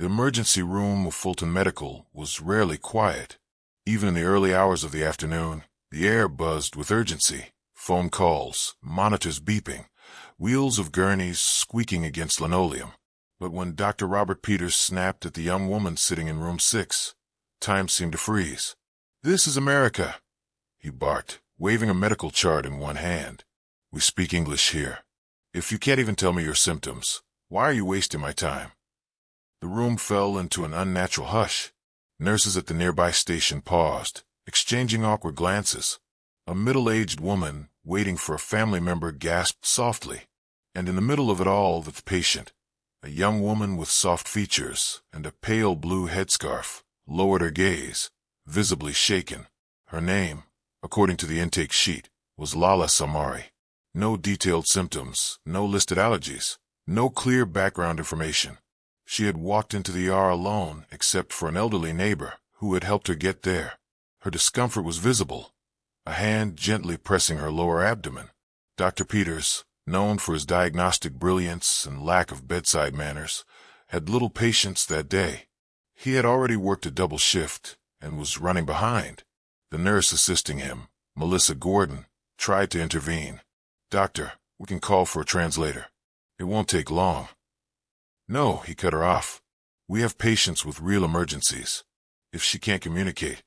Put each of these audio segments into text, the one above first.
The emergency room of Fulton Medical was rarely quiet. Even in the early hours of the afternoon, the air buzzed with urgency. Phone calls, monitors beeping, wheels of gurneys squeaking against linoleum. But when Dr. Robert Peters snapped at the young woman sitting in room 6, time seemed to freeze. "This is America," he barked, waving a medical chart in one hand. "We speak English here. If you can't even tell me your symptoms, why are you wasting my time?" The room fell into an unnatural hush. Nurses at the nearby station paused, exchanging awkward glances. A middle-aged woman, waiting for a family member, gasped softly. And in the middle of it all, the patient, a young woman with soft features and a pale blue headscarf, lowered her gaze, visibly shaken. Her name, according to the intake sheet, was Lala Samari. No detailed symptoms, no listed allergies, no clear background information. She had walked into the ER alone, except for an elderly neighbor who had helped her get there. Her discomfort was visible, a hand gently pressing her lower abdomen. Dr. Peters, known for his diagnostic brilliance and lack of bedside manners, had little patience that day. He had already worked a double shift and was running behind. The nurse assisting him, Melissa Gordon, tried to intervene. "Doctor, we can call for a translator. It won't take long." "No," he cut her off. "We have patients with real emergencies. If she can't communicate,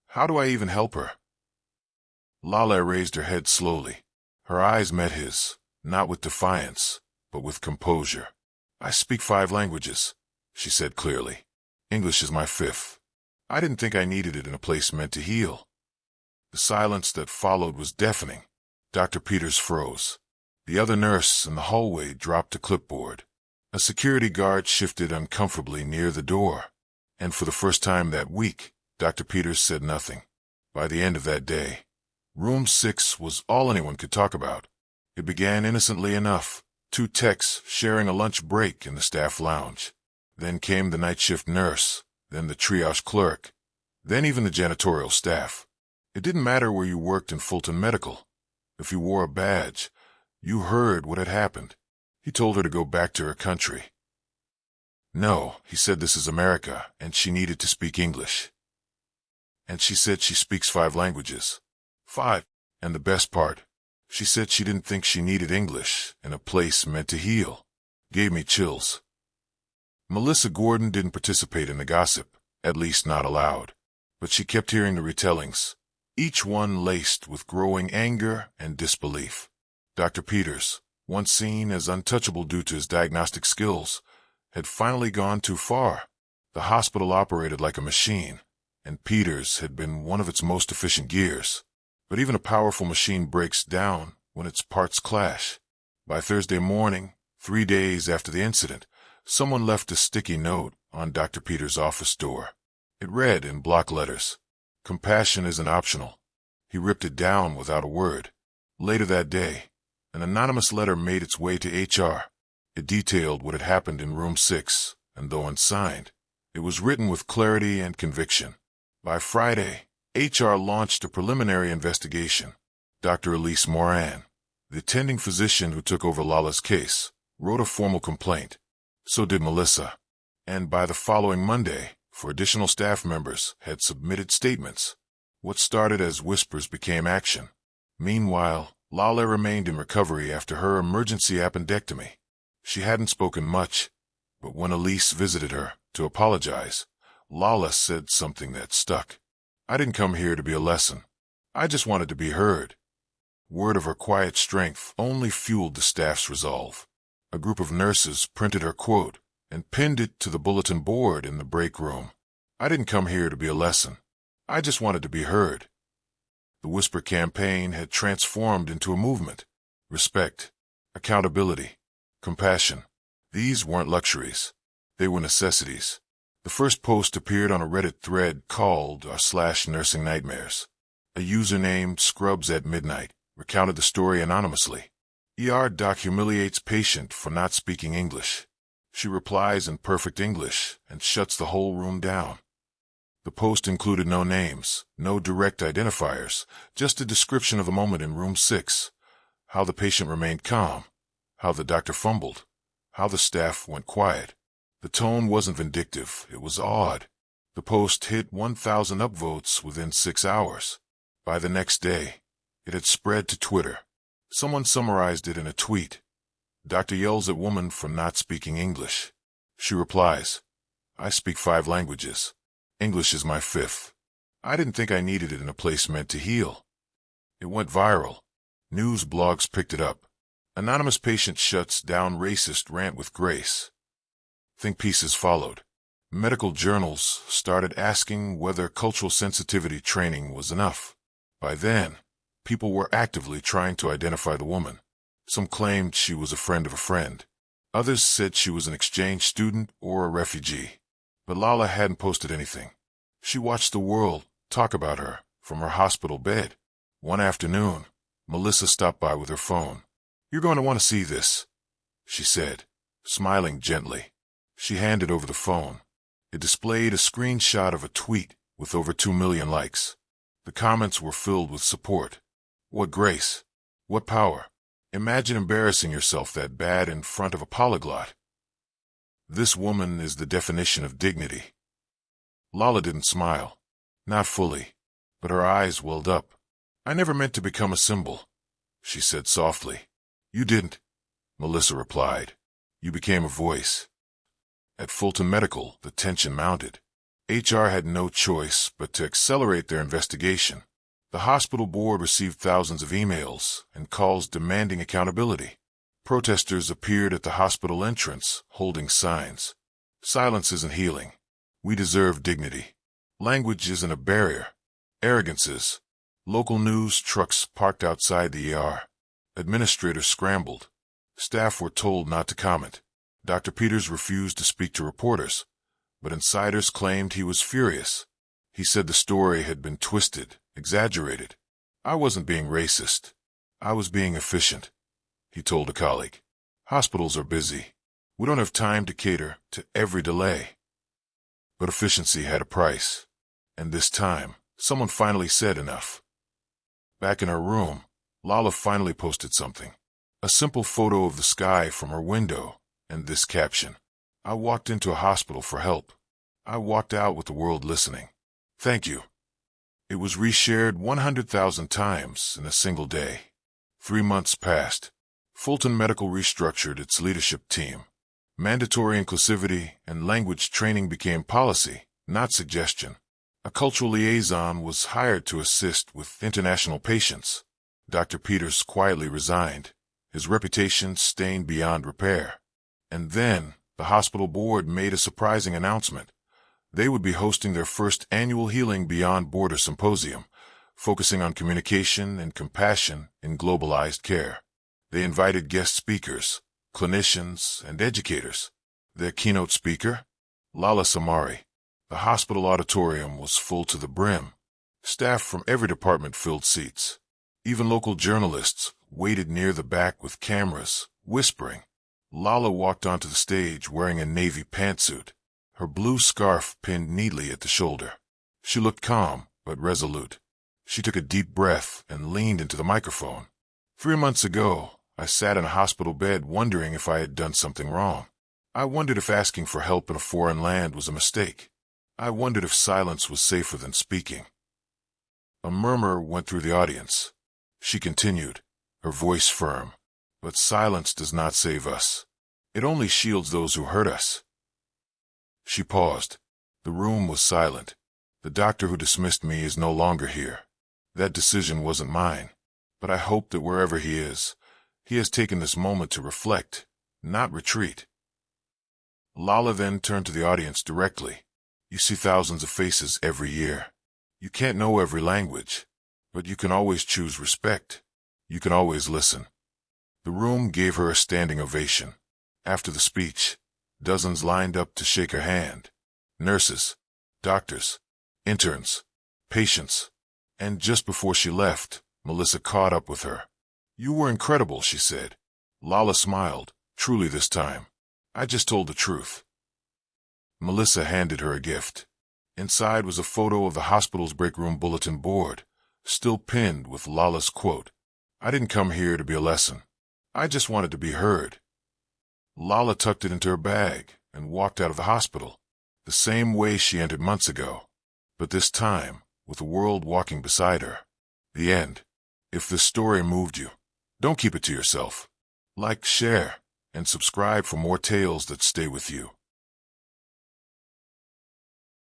how do I even help her?" Lala raised her head slowly. Her eyes met his, not with defiance, but with composure. "I speak 5 languages," she said clearly. "English is my 5th. I didn't think I needed it in a place meant to heal." The silence that followed was deafening. Dr. Peters froze. The other nurse in the hallway dropped a clipboard. A security guard shifted uncomfortably near the door. And for the first time that week, Dr. Peters said nothing. By the end of that day, room 6 was all anyone could talk about. It began innocently enough, 2 techs sharing a lunch break in the staff lounge. Then came the night shift nurse, then the triage clerk, then even the janitorial staff. It didn't matter where you worked in Fulton Medical. If you wore a badge, you heard what had happened. He told her to go back to her country. No, he said this is America, and she needed to speak English. And she said she speaks 5 languages. 5. And the best part, she said she didn't think she needed English in a place meant to heal. Gave me chills. Melissa Gordon didn't participate in the gossip, at least not aloud. But she kept hearing the retellings, each one laced with growing anger and disbelief. Dr. Peters, once seen as untouchable due to his diagnostic skills, had finally gone too far. The hospital operated like a machine, and Peters had been one of its most efficient gears. But even a powerful machine breaks down when its parts clash. By Thursday morning, 3 days after the incident, someone left a sticky note on Dr. Peters' office door. It read in block letters, "Compassion isn't optional." He ripped it down without a word. Later that day, an anonymous letter made its way to HR. It detailed what had happened in room 6, and though unsigned, it was written with clarity and conviction. By Friday, HR launched a preliminary investigation. Dr. Elise Moran, the attending physician who took over Lala's case, wrote a formal complaint. So did Melissa. And by the following Monday, 4 additional staff members had submitted statements. What started as whispers became action. Meanwhile, Lala remained in recovery after her emergency appendectomy. She hadn't spoken much, but when Elise visited her to apologize, Lala said something that stuck. "I didn't come here to be a lesson. I just wanted to be heard." Word of her quiet strength only fueled the staff's resolve. A group of nurses printed her quote and pinned it to the bulletin board in the break room. "I didn't come here to be a lesson. I just wanted to be heard." The Whisper campaign had transformed into a movement. Respect, accountability, compassion. These weren't luxuries. They were necessities. The first post appeared on a Reddit thread called r/nursing nightmares. A user named Scrubs at Midnight recounted the story anonymously. "ER doc humiliates patient for not speaking English. She replies in perfect English and shuts the whole room down." The post included no names, no direct identifiers, just a description of a moment in room 6, how the patient remained calm, how the doctor fumbled, how the staff went quiet. The tone wasn't vindictive, it was odd. The post hit 1,000 upvotes within 6 hours. By the next day, it had spread to Twitter. Someone summarized it in a tweet. Doctor yells at woman for not speaking English. She replies, I speak 5 languages. English is my 5th. I didn't think I needed it in a place meant to heal. It went viral. News blogs picked it up. Anonymous patient shuts down racist rant with grace. Think pieces followed. Medical journals started asking whether cultural sensitivity training was enough. By then, people were actively trying to identify the woman. Some claimed she was a friend of a friend. Others said she was an exchange student or a refugee. But Lala hadn't posted anything. She watched the world talk about her from her hospital bed. One afternoon, Melissa stopped by with her phone. You're going to want to see this, she said, smiling gently. She handed over the phone. It displayed a screenshot of a tweet with over 2 million likes. The comments were filled with support. What grace! What power! Imagine embarrassing yourself that bad in front of a polyglot. This woman is the definition of dignity. Lala didn't smile. Not fully, but her eyes welled up. I never meant to become a symbol, she said softly. You didn't, Melissa replied. You became a voice. At Fulton Medical, the tension mounted. HR had no choice but to accelerate their investigation. The hospital board received thousands of emails and calls demanding accountability. Protesters appeared at the hospital entrance, holding signs. Silence isn't healing. We deserve dignity. Language isn't a barrier. Arrogance is. Local news trucks parked outside the ER. Administrators scrambled. Staff were told not to comment. Dr. Peters refused to speak to reporters, but insiders claimed he was furious. He said the story had been twisted, exaggerated. I wasn't being racist. I was being efficient, he told a colleague. Hospitals are busy. We don't have time to cater to every delay. But efficiency had a price. And this time, someone finally said enough. Back in her room, Lala finally posted something. A simple photo of the sky from her window, and this caption. I walked into a hospital for help. I walked out with the world listening. Thank you. It was reshared 100,000 times in a single day. 3 months passed. Fulton Medical restructured its leadership team. Mandatory inclusivity and language training became policy, not suggestion. A cultural liaison was hired to assist with international patients. Dr. Peters quietly resigned, his reputation stained beyond repair. And then, the hospital board made a surprising announcement. They would be hosting their first annual Healing Beyond Border Symposium, focusing on communication and compassion in globalized care. They invited guest speakers, clinicians, and educators. Their keynote speaker, Lala Samari. The hospital auditorium was full to the brim. Staff from every department filled seats. Even local journalists waited near the back with cameras, whispering. Lala walked onto the stage wearing a navy pantsuit, her blue scarf pinned neatly at the shoulder. She looked calm, but resolute. She took a deep breath and leaned into the microphone. 3 months ago, I sat in a hospital bed wondering if I had done something wrong. I wondered if asking for help in a foreign land was a mistake. I wondered if silence was safer than speaking. A murmur went through the audience. She continued, her voice firm. But silence does not save us. It only shields those who hurt us. She paused. The room was silent. The doctor who dismissed me is no longer here. That decision wasn't mine. But I hope that wherever he is, he has taken this moment to reflect, not retreat. Lala then turned to the audience directly. You see thousands of faces every year. You can't know every language, but you can always choose respect. You can always listen. The room gave her a standing ovation. After the speech, dozens lined up to shake her hand. Nurses, doctors, interns, patients. And just before she left, Melissa caught up with her. You were incredible, she said. Lala smiled, truly this time. I just told the truth. Melissa handed her a gift. Inside was a photo of the hospital's break room bulletin board, still pinned with Lala's quote. I didn't come here to be a lesson. I just wanted to be heard. Lala tucked it into her bag and walked out of the hospital, the same way she entered months ago, but this time with the world walking beside her. The end. If this story moved you, don't keep it to yourself. Like, share, and subscribe for more tales that stay with you.